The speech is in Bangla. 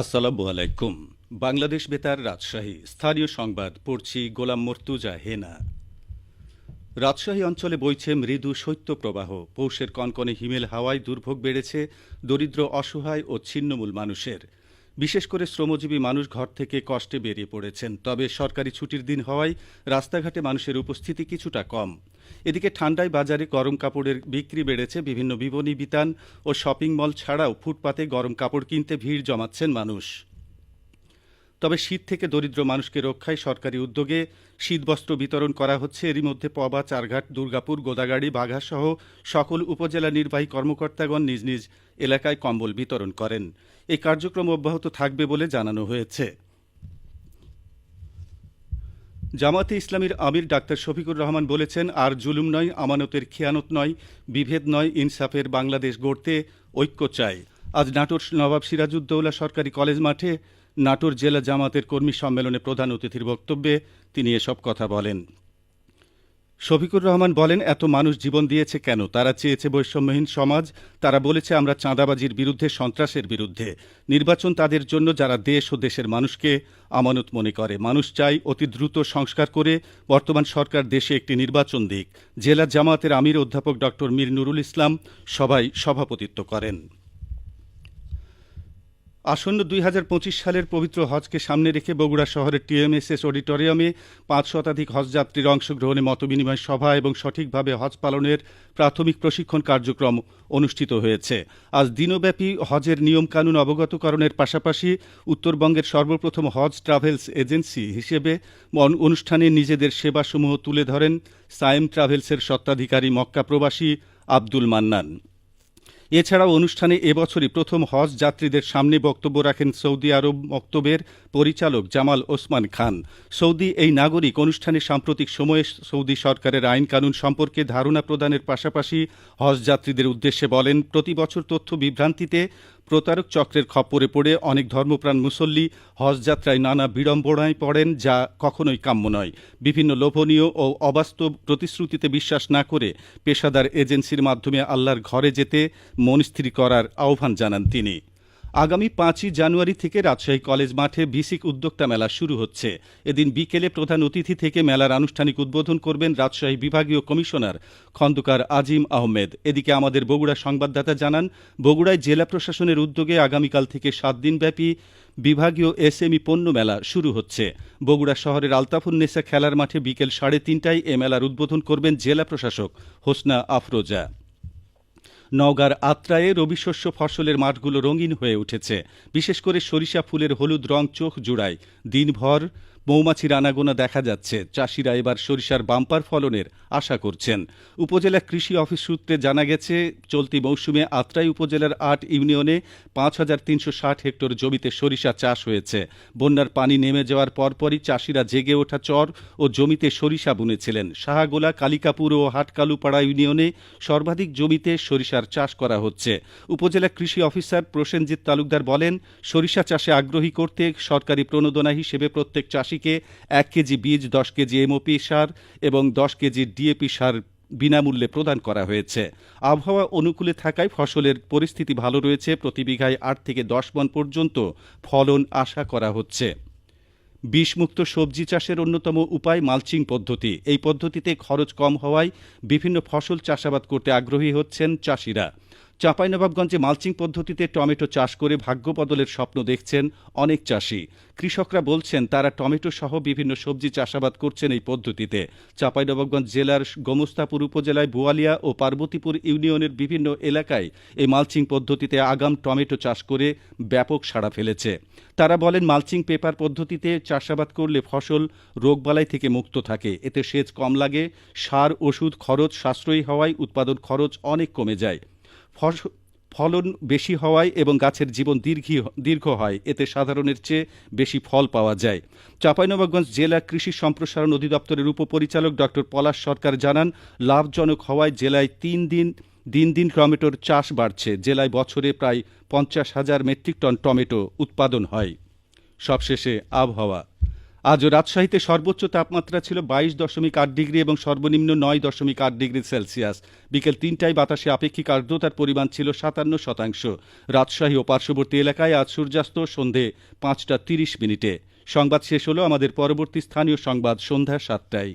আসসালামু আলাইকুম। বাংলাদেশ বেতার রাজশাহী স্থানীয় সংবাদ পড়ছি গোলাম মর্তুজা হেনা। রাজশাহী অঞ্চলে বইছে মৃদু শৈত্যপ্রবাহ। পৌষের কনকনে হিমেল হাওয়ায় দুর্ভোগ বেড়েছে দরিদ্র অসহায় ও ছিন্নমূল মানুষের। বিশেষ করে শ্রমজীবী মানুষ ঘর থেকে কষ্টে বেরিয়ে পড়েছেন। তবে সরকারি ছুটির দিন হওয়ায় রাস্তাঘাটে মানুষের উপস্থিতি কিছুটা কম। এদিকে ঠান্ডায় বাজারে গরম কাপড়ের বিক্রি বেড়েছে। বিভিন্ন বিপণী বিতান ও শপিং মল ছাড়াও ফুটপাতে গরম কাপড় কিনতে ভিড় জমাচ্ছেন মানুষ। তবে শীত থেকে দরিদ্র মানুষকে রক্ষায় সরকারি উদ্যোগে শীতবস্ত্র বিতরণ করা হচ্ছে। এরই মধ্যে পবা, চারঘাট, দুর্গাপুর, গোদাগাড়ি, বাঘাসহ সকল উপজেলা নির্বাহী কর্মকর্তাগণ নিজ নিজ এলাকায় কম্বল বিতরণ করেন। এই কার্যক্রম অব্যাহত থাকবে বলে জানানো হয়েছে। জামায়াতে ইসলামীর আমির ডাক্তার শফিকুর রহমান বলেছেন, আর জুলুম নয়, আমানতের খেয়ানত নয়, বিভেদ নয়, ইনসাফের বাংলাদেশ গড়তে ঐক্য চাই। আজ নাটোর নবাব সিরাজউদ্দৌলা সরকারি কলেজ মাঠে নাটোর জেলা জামাতের কর্মী সম্মেলনে প্রধান অতিথির বক্তব্যে তিনি এসব কথা বলেন। শফিকুর রহমান বলেন, এত মানুষ জীবন দিয়েছে কেন? তারা চেয়েছে বৈষম্যহীন সমাজ। তারা বলেছে আমরা চাঁদাবাজির বিরুদ্ধে, সন্ত্রাসের বিরুদ্ধে। নির্বাচন তাদের জন্য যারা দেশ ও দেশের মানুষকে আমানত মনে করে। মানুষ চাই অতি দ্রুত সংস্কার করে বর্তমান সরকার দেশে একটি নির্বাচন দিক। জেলা জামায়াতের আমির অধ্যাপক ডক্টর মীর নুরুল ইসলাম সভায় সভাপতিত্ব করেন। আসন্ন ২০২৫ সালের পবিত্র হজকে সামনে রেখে বগুড়া শহরের টিএমএসএস অডিটোরিয়ামে ৫ শতাধিক হজযাত্রীর অংশগ্রহণে মতবিনিময় সভা এবং সঠিকভাবে হজ পালনের প্রাথমিক প্রশিক্ষণ কার্যক্রম অনুষ্ঠিত হয়েছে। আজ দিনব্যাপী হজের নিয়মকানুন অবগতকরণের পাশাপাশি উত্তরবঙ্গের সর্বপ্রথম হজ ট্রাভেলস এজেন্সি হিসেবে অনুষ্ঠানে নিজেদের সেবাসমূহ তুলে ধরেন সায়েম ট্রাভেলসের স্বত্বাধিকারী মক্কা প্রবাসী আব্দুল মান্নান। এছাড়াও অনুষ্ঠানে এবছরই প্রথম হজ যাত্রীদের সামনে বক্তব্য রাখেন সৌদি আরব মক্তবের পরিচালক জামাল ওসমান খান। সৌদি এই নাগরিক অনুষ্ঠানে সাম্প্রতিক সময়ে সৌদি সরকারের আইন কানুন সম্পর্কে ধারণা প্রদানের পাশাপাশি হজ যাত্রীদের উদ্দেশ্যে বলেন, প্রতি বছর তথ্য বিভ্রান্তিতে প্রতারক চক্রের খপ্পরে পড়ে অনেক ধর্মপ্রাণ মুসল্লি হজ যাত্রায় নানা বিড়ম্বনায় পড়েন, যা কখনোই কাম্য নয়। বিভিন্ন লোভনীয় ও অবাস্তব প্রতিশ্রুতিতে বিশ্বাস না করে পেশাদার এজেন্সির মাধ্যমে আল্লাহর ঘরে যেতে মন স্থির করার আহ্বান জানান তিনি। আগামী ৫ই জানুয়ারি থেকে রাজশাহী কলেজ মাঠে বিসিক উদ্যোক্তা মেলা শুরু হচ্ছে। এদিন বিকেলে প্রধান অতিথি থেকে মেলার আনুষ্ঠানিক উদ্বোধন করবেন রাজশাহী বিভাগীয় কমিশনার খন্দকার আজিম আহমেদ। এদিকে আমাদের বগুড়া সংবাদদাতা জানান, বগুড়ায় জেলা প্রশাসনের উদ্যোগে আগামীকাল থেকে ৭ দিনব্যাপী বিভাগীয় এসএমই পণ্য মেলা শুরু হচ্ছে। বগুড়া শহরের আলতাফুন্নেসা খেলার মাঠে বিকেল ৩:৩০টায় এ মেলার উদ্বোধন করবেন জেলা প্রশাসক হোসনা আফরোজা। নওগাঁর আত্রায়ে রবিশস্য ফসলের মাঠগুলো রঙিন হয়ে উঠেছে। বিশেষ করে সরিষা ফুলের হলুদ রং চোখ জুড়ায়। দিনভর মৌমাছির আনাগোনা দেখা যাচ্ছে। চাষিরা এবার সরিষার বাম্পার ফলনের আশা করছেন। উপজেলা কৃষি অফিস সূত্রে জানা গেছে, চলতি মৌসুমে আত্রাই উপজেলার ৮ ইউনিয়নে ৫,৩৬০ হেক্টর জমিতে সরিষা চাষ হয়েছে। বন্যার পানি নেমে যাওয়ার পরপরই চাষিরা জেগে ওঠা চর ও জমিতে সরিষা বুনেছিলেন। শাহাগোলা, কালিকাপুর ও হাটকালুপাড়া ইউনিয়নে সর্বাধিক জমিতে সরিষার চাষ করা হচ্ছে। উপজেলা কৃষি অফিসার প্রসেনজিৎ তালুকদার বলেন, সরিষা চাষে আগ্রহী করতে সরকারি প্রণোদনা হিসেবে প্রত্যেক চাষিকে ১ কেজি বীজ, ১০ কেজি এমওপি সার এবং ১০ কেজি ডিএপি সার বিনামূল্যে প্রদান করা হয়েছে। আবহাওয়া অনুকূলে থাকায় ফসলের পরিস্থিতি ভালো রয়েছে। প্রতি বিঘায় ৮ থেকে ১০ মণ পর্যন্ত ফলন আশা করা হচ্ছে। বিষমুক্ত সবজি চাষের অন্যতম উপায় মালচিং পদ্ধতি। এই পদ্ধতিতে খরচ কম হওয়ায় বিভিন্ন ফসল চাষাবাদ করতে আগ্রহী হচ্ছেন চাষিরা। চাঁপাইনবাবগঞ্জে মালচিং পদ্ধতিতে টমেটো চাষ করে ভাগ্য বদলের স্বপ্ন দেখছেন অনেক চাষি। কৃষকরা বলছেন, তারা টমেটো সহ বিভিন্ন সবজি চাষাবাদ করছেন এই পদ্ধতিতে। চাঁপাইনবাবগঞ্জ জেলার গোমস্তাপুর উপজেলায় বোয়ালিয়া ও পার্বতীপুর ইউনিয়নের বিভিন্ন এলাকায় এই মালচিং পদ্ধতিতে আগাম টমেটো চাষ করে ব্যাপক সাড়া ফেলেছে। তারা বলেন, মালচিং পেপার পদ্ধতিতে চাষাবাদ করলে ফসল রোগবালাই থেকে মুক্ত থাকে। এতে সেচ কম লাগে, সার ওষুধ খরচ সাশ্রয়ী হওয়ায় উৎপাদন খরচ অনেক কমে যায়। ফলন বেশি হওয়ায় এবং গাছের জীবন দীর্ঘ হয়। এতে সাধারণের চেয়ে বেশি ফল পাওয়া যায়। চাঁপাইনবাবগঞ্জ জেলা কৃষি সম্প্রসারণ অধিদপ্তরের উপপরিচালক ডক্টর পলাশ সরকার জানান, লাভজনক হওয়ায় জেলায় দিন দিন টমেটোর চাষ বাড়ছে। জেলায় বছরে প্রায় ৫০,০০০ মেট্রিক টন টমেটো উৎপাদন হয়। সবশেষে আবহাওয়া। আজ রাজশাহীতে সর্বোচ্চ তাপমাত্রা ছিল 22.8 ডিগ্রি এবং সর্বনিম্ন 9.8 ডিগ্রি সেলসিয়াস। বিকেল 3টায় বাতাসে আপেক্ষিক আর্দ্রতার পরিমাণ ছিল 57%। রাজশাহী ও পার্শ্ববর্তী এলাকায় আজ সূর্যাস্ত সন্ধে 5টা 30 মিনিটে। সংবাদ শেষ হলো। আমাদের পরবর্তী স্থানীয় সংবাদ সন্ধ্যা 7টায়।